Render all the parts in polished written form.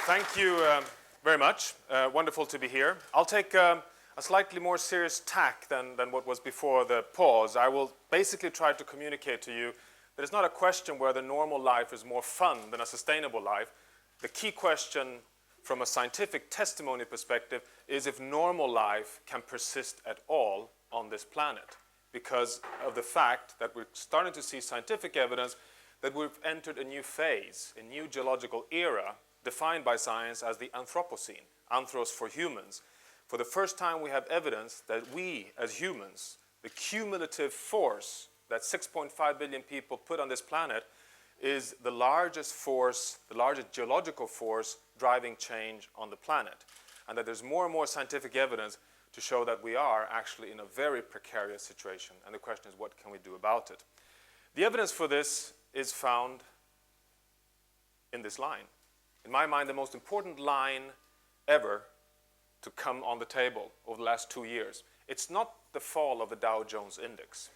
Thank you very much. Wonderful to be here. I'll take a slightly more serious tack than what was before the pause. I will basically try to communicate to you that it's not a question whether normal life is more fun than a sustainable life. The key question from a scientific testimony perspective is if normal life can persist at all on this planet, because of the fact that we're starting to see scientific evidence that we've entered a new phase, a new geological era defined by science as the Anthropocene, anthros for humans. For the first time we have evidence that we as humans, the cumulative force that 6.5 billion people put on this planet is the largest force, the largest geological force driving change on the planet. And that there's more and more scientific evidence to show that we are actually in a very precarious situation. And the question is, what can we do about it? The evidence for this is found in this line. In my mind, the most important line ever to come on the table over the last 2 years. It's not the fall of the Dow Jones Index.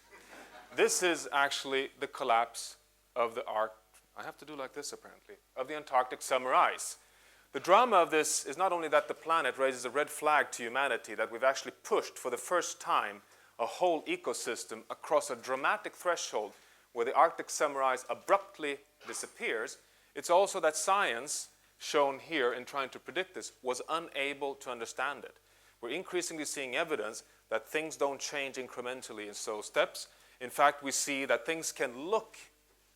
This is actually the collapse of the I have to do like this apparently, of the Antarctic summer ice. The drama of this is not only that the planet raises a red flag to humanity, that we've actually pushed for the first time a whole ecosystem across a dramatic threshold where the Arctic summer ice abruptly disappears. It's also that science, shown here in trying to predict this, was unable to understand it. We're increasingly seeing evidence that things don't change incrementally in slow steps. In fact, we see that things can look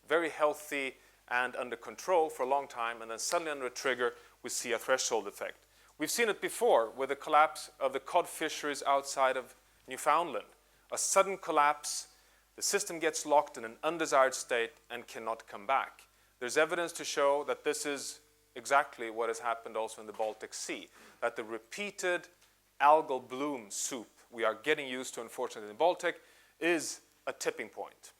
very healthy and under control for a long time, and then suddenly under a trigger, we see a threshold effect. We've seen it before with the collapse of the cod fisheries outside of Newfoundland. A sudden collapse, the system gets locked in an undesired state and cannot come back. There's evidence to show that this is exactly what has happened also in the Baltic Sea, that the repeated algal bloom soup we are getting used to, unfortunately, in the Baltic, is a tipping point.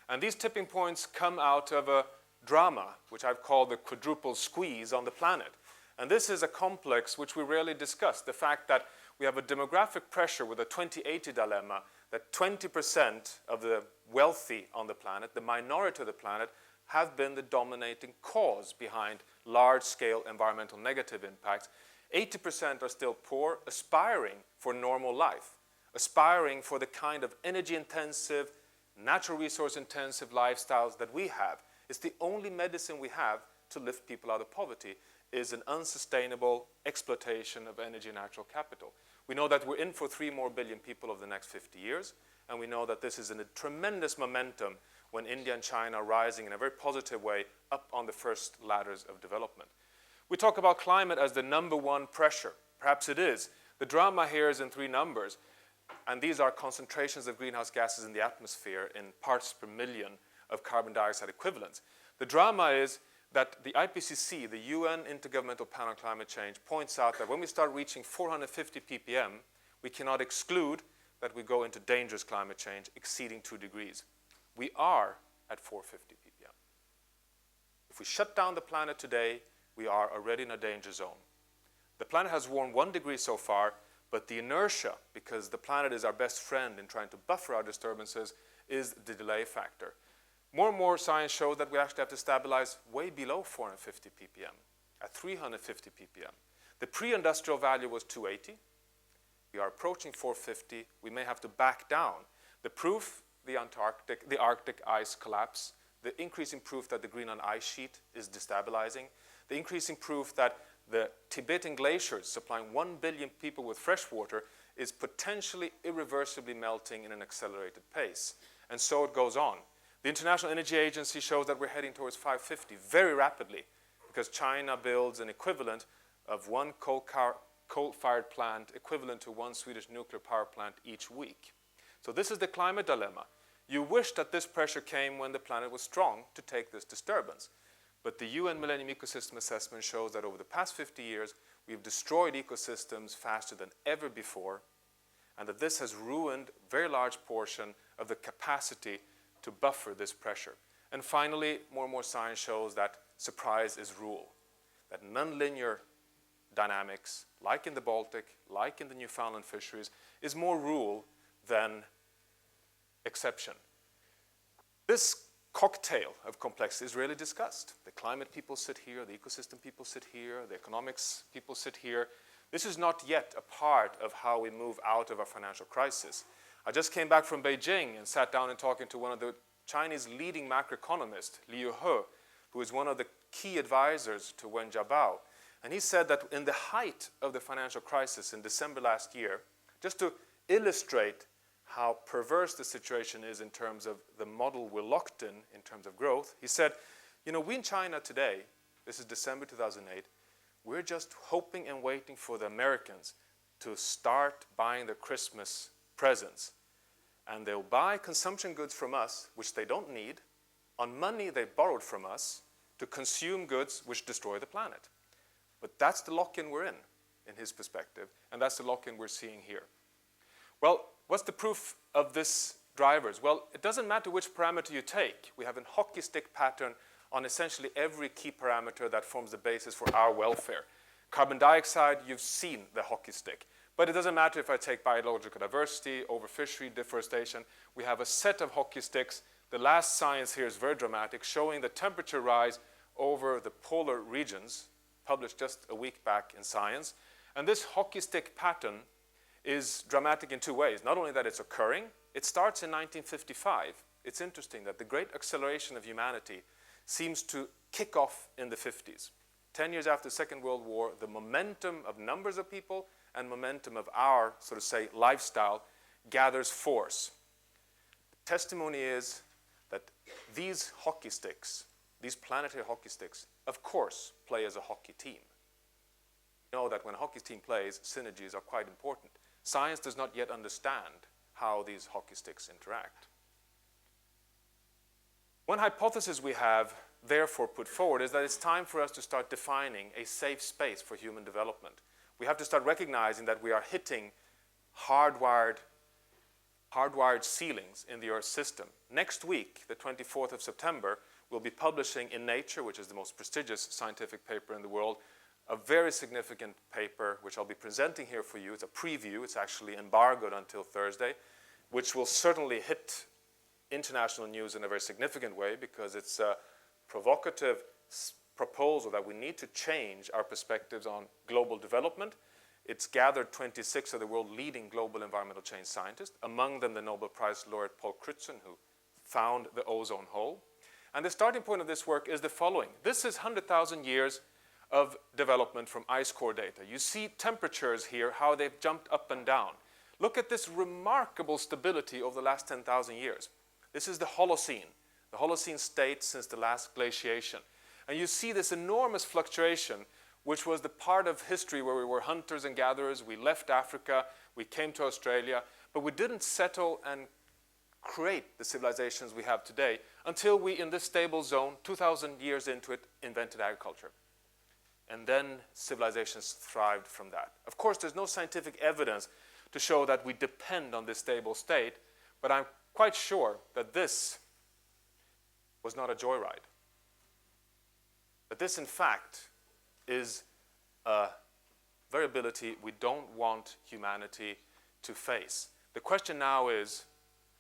And these tipping points come out of a drama, which I've called the quadruple squeeze on the planet. And this is a complex which we rarely discuss, the fact that we have a demographic pressure with a 2080 dilemma, that 20% of the wealthy on the planet, the minority of the planet, have been the dominating cause behind large-scale environmental negative impacts. 80% are still poor, aspiring for normal life, aspiring for the kind of energy-intensive, natural resource-intensive lifestyles that we have. It's the only medicine we have to lift people out of poverty, is an unsustainable exploitation of energy and natural capital. We know that we're in for 3 more billion people over the next 50 years, and we know that this is in a tremendous momentum when India and China are rising in a very positive way up on the first ladders of development. We talk about climate as the #1 pressure. Perhaps it is. The drama here is in 3 numbers, and these are concentrations of greenhouse gases in the atmosphere in parts per million of carbon dioxide equivalents. The drama is that the IPCC, the UN Intergovernmental Panel on Climate Change, points out that when we start reaching 450 ppm, we cannot exclude that we go into dangerous climate change exceeding 2 degrees. We are at 450 ppm. If we shut down the planet today, we are already in a danger zone. The planet has warmed 1 degree so far, but the inertia, because the planet is our best friend in trying to buffer our disturbances, is the delay factor. More and more science shows that we actually have to stabilize way below 450 ppm, at 350 ppm. The pre-industrial value was 280. We are approaching 450. We may have to back down. The proof, the Arctic ice collapse, the increasing proof that the Greenland ice sheet is destabilizing, the increasing proof that the Tibetan glaciers supplying 1 billion people with fresh water is potentially irreversibly melting in an accelerated pace. And so it goes on. The International Energy Agency shows that we're heading towards 550 very rapidly, because China builds an equivalent of 1 coal-fired plant equivalent to 1 Swedish nuclear power plant each week. So this is the climate dilemma. You wish that this pressure came when the planet was strong to take this disturbance. But the UN Millennium Ecosystem Assessment shows that over the past 50 years, we've destroyed ecosystems faster than ever before, and that this has ruined a very large portion of the capacity to buffer this pressure. And finally, more and more science shows that surprise is rule, that nonlinear dynamics, like in the Baltic, like in the Newfoundland fisheries, is more rule than exception. This cocktail of complexity is rarely discussed. The climate people sit here, the ecosystem people sit here, the economics people sit here. This is not yet a part of how we move out of our financial crisis. I just came back from Beijing and sat down and talking to one of the Chinese leading macroeconomists, Liu He, who is one of the key advisors to Wen Jiabao. And he said that in the height of the financial crisis in December last year, just to illustrate how perverse the situation is in terms of the model we're locked in terms of growth, he said, you know, we in China today, this is December 2008, we're just hoping and waiting for the Americans to start buying their Christmas presents. And they'll buy consumption goods from us, which they don't need, on money they borrowed from us to consume goods which destroy the planet. But that's the lock-in we're in his perspective, and that's the lock-in we're seeing here. Well, what's the proof of this drivers? Well, it doesn't matter which parameter you take. We have a hockey stick pattern on essentially every key parameter that forms the basis for our welfare. Carbon dioxide, you've seen the hockey stick. But it doesn't matter if I take biological diversity, overfishery, deforestation. We have a set of hockey sticks. The last science here is very dramatic, showing the temperature rise over the polar regions, published just a week back in Science. And this hockey stick pattern is dramatic in two ways. Not only that it's occurring, it starts in 1955. It's interesting that the great acceleration of humanity seems to kick off in the 50s. 10 years after the Second World War, the momentum of numbers of people and momentum of our, so to say, lifestyle gathers force. The testimony is that these hockey sticks, these planetary hockey sticks, of course, play as a hockey team. You know that when a hockey team plays, synergies are quite important. Science does not yet understand how these hockey sticks interact. One hypothesis we have, therefore, put forward is that it's time for us to start defining a safe space for human development. We have to start recognizing that we are hitting hardwired ceilings in the Earth system. Next week, the 24th of September, we'll be publishing in Nature, which is the most prestigious scientific paper in the world, a very significant paper, which I'll be presenting here for you. It's a preview. It's actually embargoed until Thursday, which will certainly hit international news in a very significant way because it's a provocative proposal that we need to change our perspectives on global development. It's gathered 26 of the world's leading global environmental change scientists, among them the Nobel Prize laureate Paul Crutzen, who found the ozone hole. And the starting point of this work is the following. This is 100,000 years of development from ice core data. You see temperatures here, how they've jumped up and down. Look at this remarkable stability over the last 10,000 years. This is the Holocene state since the last glaciation. And you see this enormous fluctuation, which was the part of history where we were hunters and gatherers. We left Africa, we came to Australia, but we didn't settle and create the civilizations we have today until we, in this stable zone, 2,000 years into it, invented agriculture. And then civilizations thrived from that. Of course, there's no scientific evidence to show that we depend on this stable state, but I'm quite sure that this was not a joyride. That this, in fact, is a variability we don't want humanity to face. The question now is,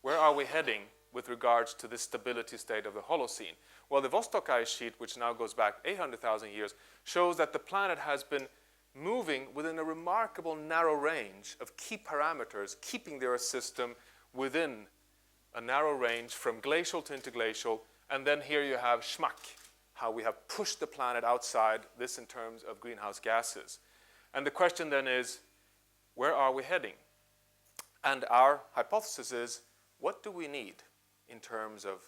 where are we heading with regards to this stability state of the Holocene? Well, the Vostok ice sheet, which now goes back 800,000 years, shows that the planet has been moving within a remarkable narrow range of key parameters, keeping the Earth system within a narrow range from glacial to interglacial. And then here you have schmuck, how we have pushed the planet outside, this in terms of greenhouse gases. And the question then is, where are we heading? And our hypothesis is, what do we need in terms of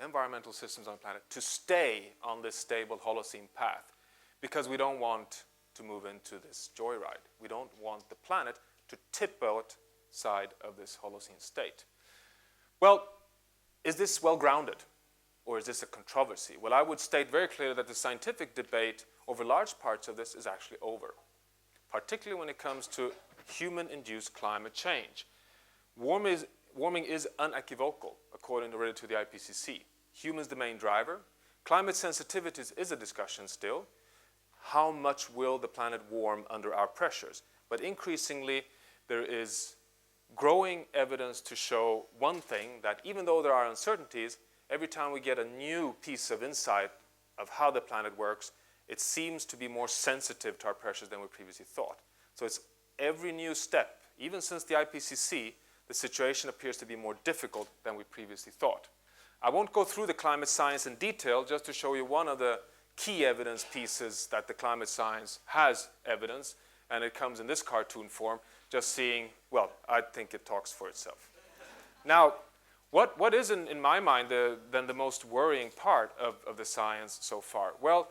environmental systems on the planet to stay on this stable Holocene path? Because we don't want to move into this joyride. We don't want the planet to tip outside of this Holocene state. Well, is this well grounded? Or is this a controversy? Well, I would state very clearly that the scientific debate over large parts of this is actually over, particularly when it comes to human-induced climate change. Warming is unequivocal, according to the IPCC. Humans the main driver. Climate sensitivities is a discussion still. How much will the planet warm under our pressures? But increasingly, there is growing evidence to show one thing, that even though there are uncertainties, every time we get a new piece of insight of how the planet works, it seems to be more sensitive to our pressures than we previously thought. So it's every new step, even since the IPCC, the situation appears to be more difficult than we previously thought. I won't go through the climate science in detail, just to show you one of the key evidence pieces that the climate science has evidence, and it comes in this cartoon form, just seeing, well, I think it talks for itself. Now, what is in my mind then the most worrying part of the science so far? Well,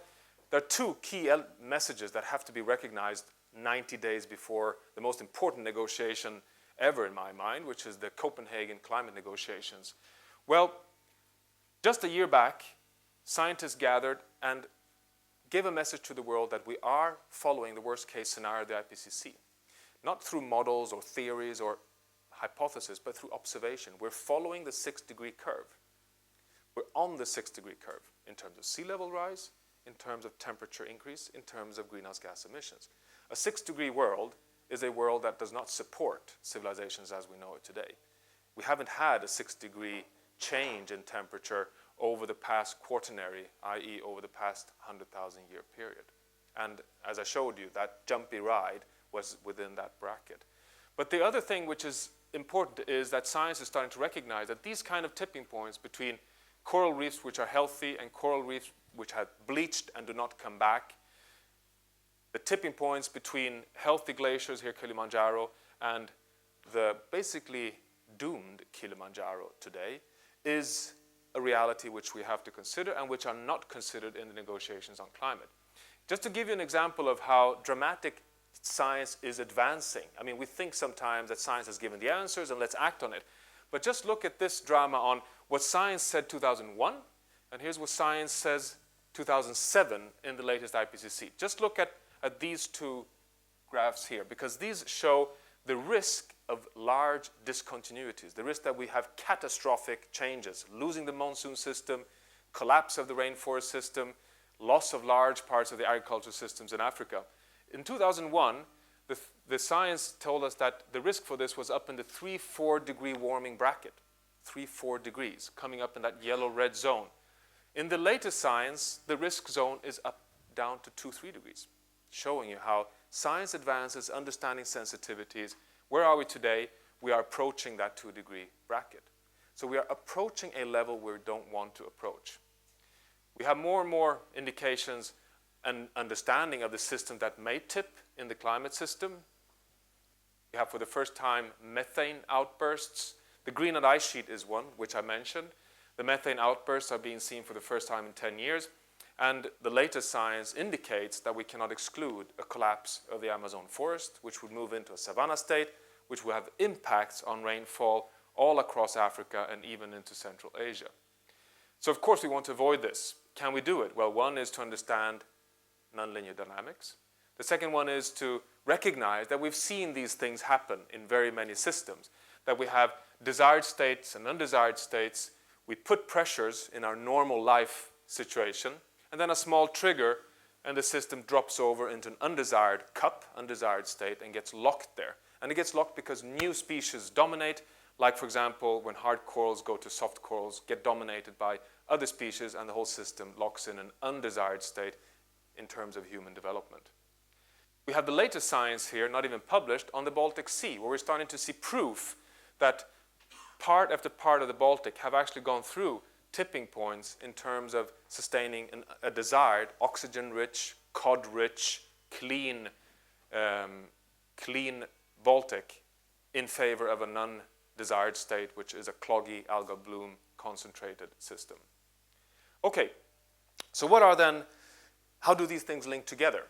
there are two key messages that have to be recognized 90 days before the most important negotiation ever in my mind, which is the Copenhagen climate negotiations. Well, just a year back, scientists gathered and gave a message to the world that we are following the worst case scenario of the IPCC. Not through models or theories or hypotheses, but through observation. We're following the 6-degree curve. We're on the 6-degree curve in terms of sea level rise, in terms of temperature increase, in terms of greenhouse gas emissions. A 6-degree world is a world that does not support civilizations as we know it today. We haven't had a 6-degree change in temperature over the past quaternary, i.e. over the past 100,000 year period. And as I showed you, that jumpy ride was within that bracket. But the other thing which is important is that science is starting to recognize that these kind of tipping points between coral reefs which are healthy and coral reefs which have bleached and do not come back, the tipping points between healthy glaciers here, Kilimanjaro, and the basically doomed Kilimanjaro today is a reality which we have to consider and which are not considered in the negotiations on climate. Just to give you an example of how dramatic science is advancing. I mean, we think sometimes that science has given the answers and let's act on it. But just look at this drama on what science said 2001, and here's what science says 2007 in the latest IPCC. Just look at these two graphs here, because these show the risk of large discontinuities, the risk that we have catastrophic changes, losing the monsoon system, collapse of the rainforest system, loss of large parts of the agricultural systems in Africa. In 2001, the science told us that the risk for this was up in the 3-4 degree warming bracket, 3-4 degrees, coming up in that yellow-red zone. In the latest science, the risk zone is up down to 2-3 degrees, showing you how science advances, understanding sensitivities. Where are we today? We are approaching that 2-degree bracket. So we are approaching a level we don't want to approach. We have more and more indications and understanding of the system that may tip in the climate system. We have for the first time methane outbursts. The Greenland ice sheet is one, which I mentioned. The methane outbursts are being seen for the first time in 10 years. And the latest science indicates that we cannot exclude a collapse of the Amazon forest, which would move into a savanna state, which will have impacts on rainfall all across Africa and even into Central Asia. So of course we want to avoid this. Can we do it? Well, one is to understand nonlinear dynamics. The second one is to recognize that we've seen these things happen in very many systems, that we have desired states and undesired states. We put pressures in our normal life situation, and then a small trigger, and the system drops over into an undesired cup, undesired state, and gets locked there. And it gets locked because new species dominate, like, for example, when hard corals go to soft corals, get dominated by other species, and the whole system locks in an undesired state in terms of human development. We have the latest science here, not even published, on the Baltic Sea, where we're starting to see proof that part after part of the Baltic have actually gone through tipping points in terms of sustaining a desired oxygen-rich, cod-rich, clean Baltic in favor of a non-desired state, which is a cloggy algal bloom concentrated system. Okay, so what are then, how do these things link together?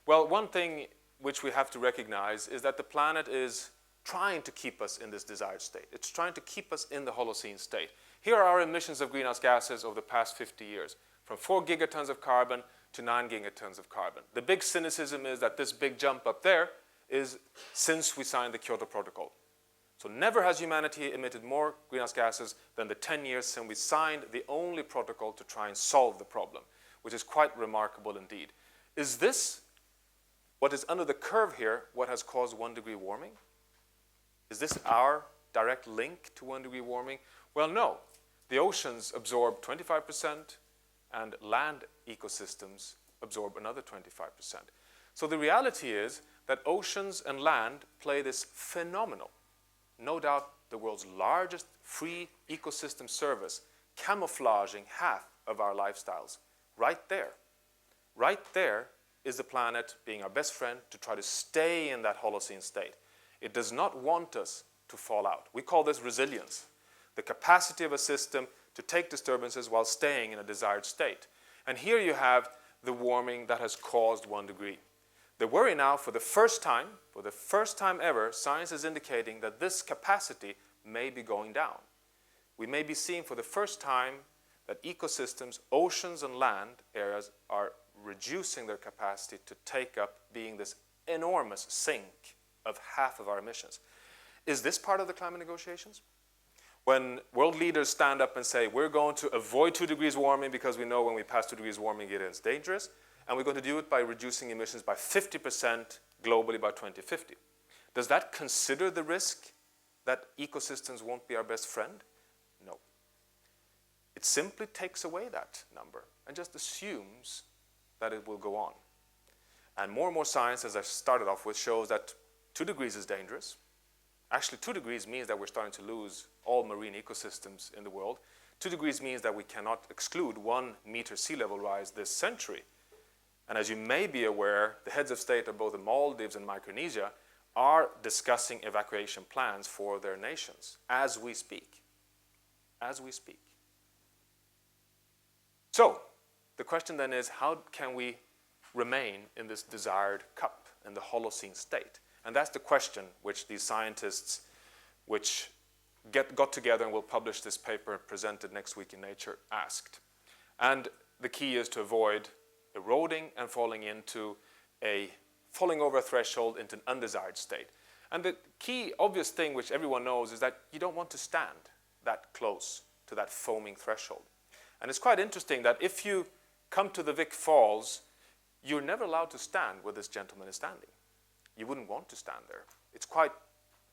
Well, one thing which we have to recognize is that the planet is trying to keep us in this desired state. It's trying to keep us in the Holocene state. Here are our emissions of greenhouse gases over the past 50 years, from 4 gigatons of carbon to 9 gigatons of carbon. The big cynicism is that this big jump up there is since we signed the Kyoto Protocol. So never has humanity emitted more greenhouse gases than the 10 years since we signed the only protocol to try and solve the problem, which is quite remarkable indeed. Is this, what is under the curve here, what has caused 1 degree warming? Is this our direct link to 1 degree warming? Well, no. The oceans absorb 25% and land ecosystems absorb another 25%. So the reality is that oceans and land play this phenomenal, no doubt the world's largest free ecosystem service, camouflaging half of our lifestyles. Right there. Right there is the planet being our best friend to try to stay in that Holocene state. It does not want us to fall out. We call this resilience, the capacity of a system to take disturbances while staying in a desired state. And here you have the warming that has caused 1 degree. The worry now, for the first time ever, science is indicating that this capacity may be going down. We may be seeing for the first time that ecosystems, oceans and land areas are reducing their capacity to take up being this enormous sink of half of our emissions. Is this part of the climate negotiations? When world leaders stand up and say, we're going to avoid 2 degrees warming because we know when we pass 2 degrees warming it is dangerous, and we're going to do it by reducing emissions by 50% globally by 2050. Does that consider the risk that ecosystems won't be our best friend? No. It simply takes away that number and just assumes that it will go on. And more science, as I started off with, shows that 2 degrees is dangerous. Actually, 2 degrees means that we're starting to lose all marine ecosystems in the world. 2 degrees means that we cannot exclude 1 meter sea level rise this century. And as you may be aware, the heads of state of both the Maldives and Micronesia are discussing evacuation plans for their nations as we speak. As we speak. So, the question then is, how can we remain in this desired cup, in the Holocene state? And that's the question which these scientists, which got together and will publish this paper presented next week in Nature, asked. And the key is to avoid eroding and falling over a threshold into an undesired state. And the key obvious thing which everyone knows is that you don't want to stand that close to that foaming threshold. And it's quite interesting that if you come to the Vic Falls, you're never allowed to stand where this gentleman is standing. You wouldn't want to stand there. It's quite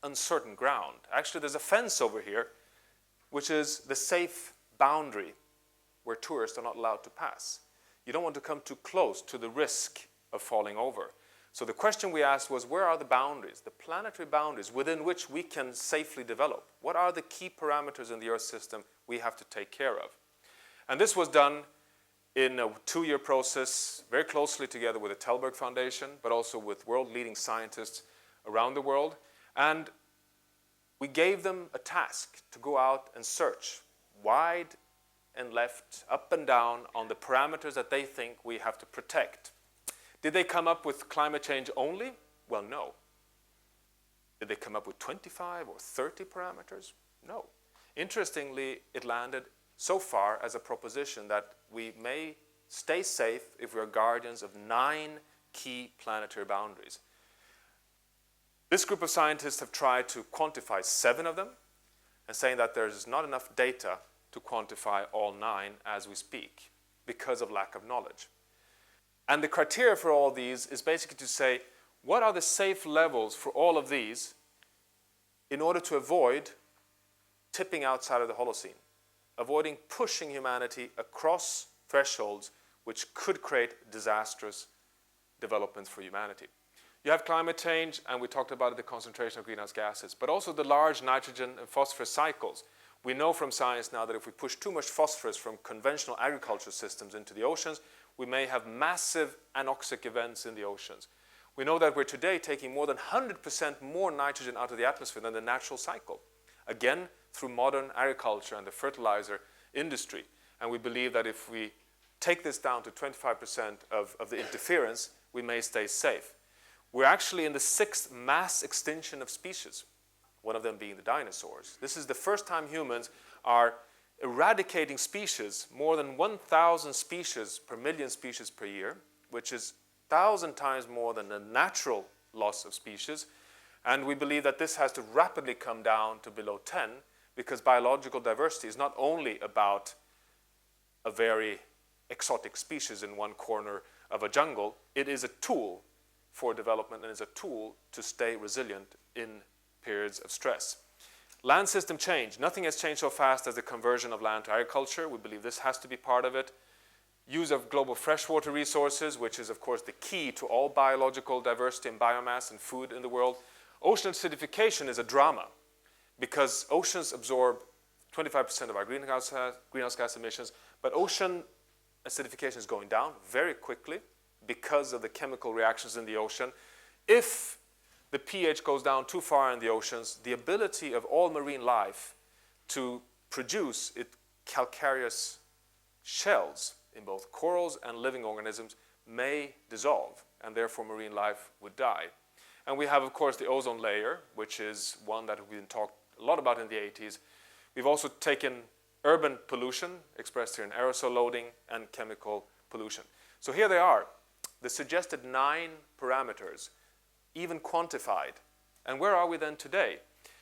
uncertain ground. Actually, there's a fence over here, which is the safe boundary where tourists are not allowed to pass. You don't want to come too close to the risk of falling over. So the question we asked was, where are the boundaries, the planetary boundaries within which we can safely develop? What are the key parameters in the Earth system we have to take care of? And this was done in a 2-year process, very closely together with the Tellberg Foundation, but also with world-leading scientists around the world. And we gave them a task to go out and search wide and left, up and down, on the parameters that they think we have to protect. Did they come up with climate change only? Well, no. Did they come up with 25 or 30 parameters? No. Interestingly, it landed so far as a proposition that we may stay safe if we are guardians of 9 key planetary boundaries. This group of scientists have tried to quantify 7 of them and saying that there's not enough data to quantify all 9 as we speak because of lack of knowledge. And the criteria for all these is basically to say, what are the safe levels for all of these in order to avoid tipping outside of the Holocene, avoiding pushing humanity across thresholds which could create disastrous developments for humanity. You have climate change, and we talked about the concentration of greenhouse gases, but also the large nitrogen and phosphorus cycles. We know from science now that if we push too much phosphorus from conventional agriculture systems into the oceans, we may have massive anoxic events in the oceans. We know that we're today taking more than 100% more nitrogen out of the atmosphere than the natural cycle. Again, through modern agriculture and the fertilizer industry. And we believe that if we take this down to 25% of the interference, we may stay safe. We're actually in the 6th mass extinction of species, one of them being the dinosaurs. This is the first time humans are eradicating species, more than 1,000 species per million species per year, which is 1,000 times more than the natural loss of species. And we believe that this has to rapidly come down to below 10, because biological diversity is not only about a very exotic species in one corner of a jungle. It is a tool for development and is a tool to stay resilient in periods of stress. Land system change. Nothing has changed so fast as the conversion of land to agriculture. We believe this has to be part of it. Use of global freshwater resources, which is of course the key to all biological diversity and biomass and food in the world. Ocean acidification is a drama because oceans absorb 25% of our greenhouse gas emissions, but ocean acidification is going down very quickly because of the chemical reactions in the ocean. If the pH goes down too far in the oceans, the ability of all marine life to produce calcareous shells in both corals and living organisms may dissolve, and therefore marine life would die. And we have, of course, the ozone layer, which is one that we've been talked a lot about in the 80s. We've also taken urban pollution, expressed here in aerosol loading, and chemical pollution. So here they are, the suggested 9 parameters, even quantified. And where are we then today?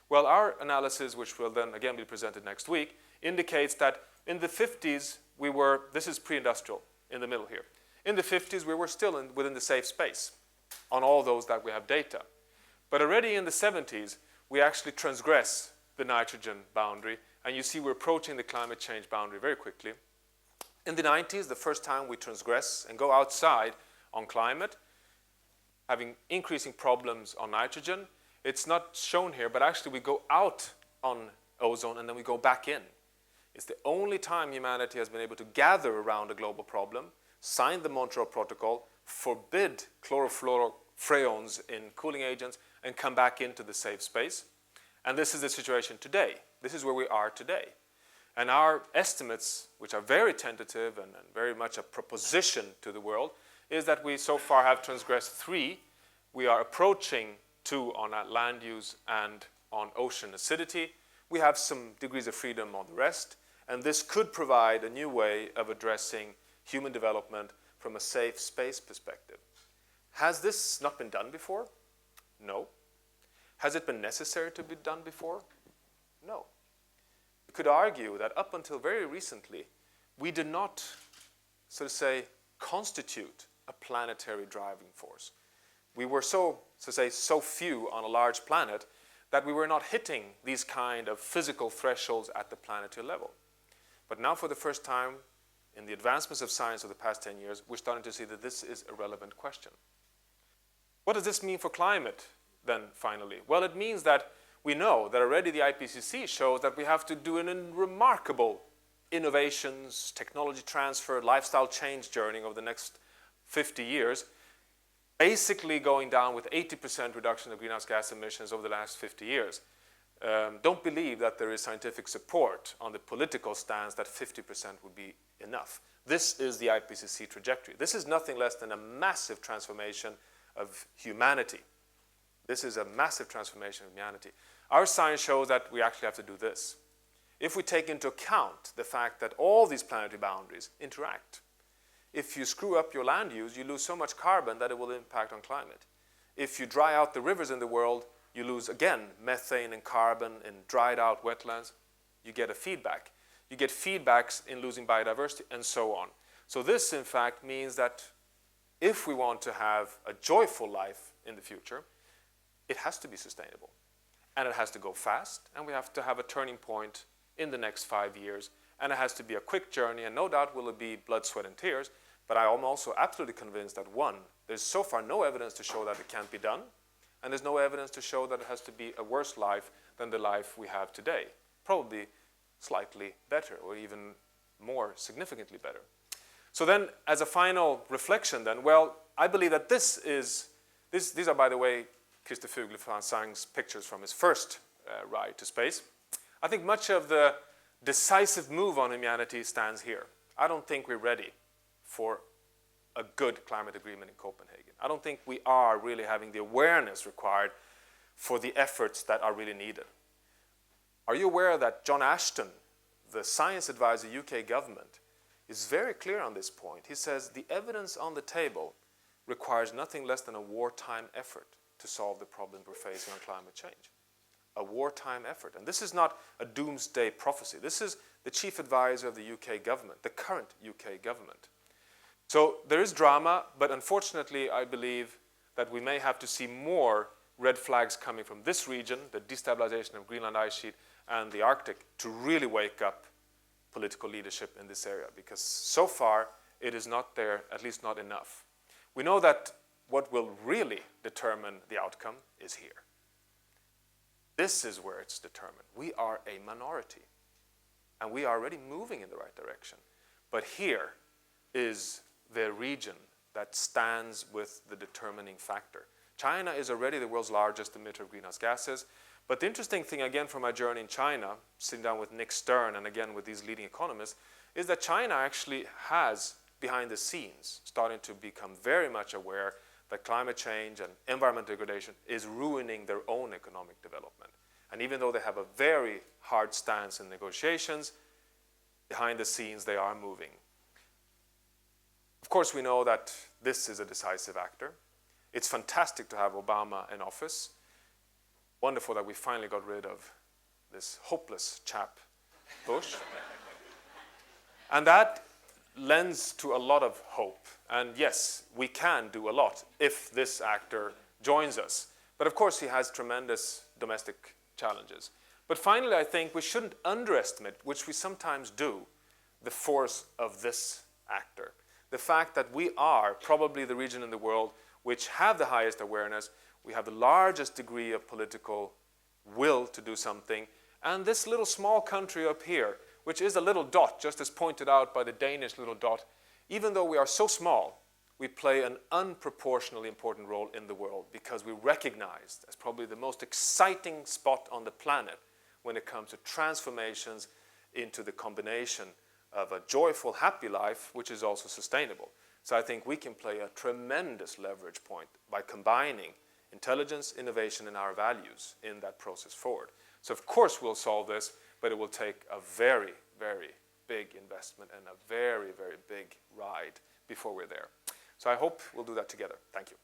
Well, our analysis, which will then again be presented next week, indicates that in the 50s we were, this is pre-industrial in the middle here, in the 50s we were still within the safe space on all those that we have data. But already in the 70s we actually transgress the nitrogen boundary, and you see we're approaching the climate change boundary very quickly. In the 90s, the first time we transgress and go outside on climate, having increasing problems on nitrogen. It's not shown here, but actually we go out on ozone and then we go back in. It's the only time humanity has been able to gather around a global problem, sign the Montreal Protocol, forbid chlorofluorofreons in cooling agents, and come back into the safe space. And this is the situation today. This is where we are today. And our estimates, which are very tentative and very much a proposition to the world, is that we so far have transgressed 3. We are approaching 2 on land use and on ocean acidity. We have some degrees of freedom on the rest, and this could provide a new way of addressing human development from a safe space perspective. Has this not been done before? No. Has it been necessary to be done before? No. You could argue that up until very recently, we did not, so to say, constitute a planetary driving force. We were so few on a large planet that we were not hitting these kind of physical thresholds at the planetary level. But now for the first time in the advancements of science of the past 10 years, we're starting to see that this is a relevant question. What does this mean for climate then finally? Well, it means that we know that already the IPCC shows that we have to do a remarkable innovations, technology transfer, lifestyle change journey over the next 50 years, basically going down with 80% reduction of greenhouse gas emissions over the last 50 years. Don't believe that there is scientific support on the political stance that 50% would be enough. This is the IPCC trajectory. This is nothing less than a massive transformation of humanity. This is a massive transformation of humanity. Our science shows that we actually have to do this. If we take into account the fact that all these planetary boundaries interact, if you screw up your land use, you lose so much carbon that it will impact on climate. If you dry out the rivers in the world, you lose, again, methane and carbon in dried out wetlands. You get a feedback. You get feedbacks in losing biodiversity, and so on. So this, in fact, means that if we want to have a joyful life in the future, it has to be sustainable. And it has to go fast, and we have to have a turning point in the next 5 years. And it has to be a quick journey, and no doubt will it be blood, sweat, and tears. But I am also absolutely convinced that, one, there's so far no evidence to show that it can't be done, and there's no evidence to show that it has to be a worse life than the life we have today. Probably slightly better, or even more significantly better. So then, as a final reflection then, well, I believe that these are, by the way, Christer Fuglesang's pictures from his first ride to space. I think much of the decisive move on humanity stands here. I don't think we're ready for a good climate agreement in Copenhagen. I don't think we are really having the awareness required for the efforts that are really needed. Are you aware that John Ashton, the science advisor UK government, is very clear on this point? He says the evidence on the table requires nothing less than a wartime effort to solve the problem we're facing on climate change. A wartime effort. And this is not a doomsday prophecy. This is the chief advisor of the UK government, the current UK government. So there is drama, but unfortunately I believe that we may have to see more red flags coming from this region, the destabilization of Greenland ice sheet and the Arctic, to really wake up political leadership in this area, because so far it is not there, at least not enough. We know that what will really determine the outcome is here. This is where it's determined. We are a minority, and we are already moving in the right direction. But here is the region that stands with the determining factor. China is already the world's largest emitter of greenhouse gases. But the interesting thing, again, from my journey in China, sitting down with Nick Stern and again with these leading economists, is that China actually has, behind the scenes, starting to become very much aware that climate change and environmental degradation is ruining their own economic development. And even though they have a very hard stance in negotiations, behind the scenes they are moving. Of course, we know that this is a decisive actor. It's fantastic to have Obama in office. Wonderful that we finally got rid of this hopeless chap, Bush. And that lends to a lot of hope. And yes, we can do a lot if this actor joins us. But of course, he has tremendous domestic challenges. But finally, I think we shouldn't underestimate, which we sometimes do, the force of this actor. The fact that we are probably the region in the world which have the highest awareness, we have the largest degree of political will to do something, and this little small country up here, which is a little dot, just as pointed out by the Danish little dot, even though we are so small, we play an unproportionally important role in the world because we're recognized as probably the most exciting spot on the planet when it comes to transformations into the combination of a joyful, happy life, which is also sustainable. So I think we can play a tremendous leverage point by combining intelligence, innovation, and our values in that process forward. So of course we'll solve this, but it will take a very, very big investment and a very, very big ride before we're there. So I hope we'll do that together. Thank you.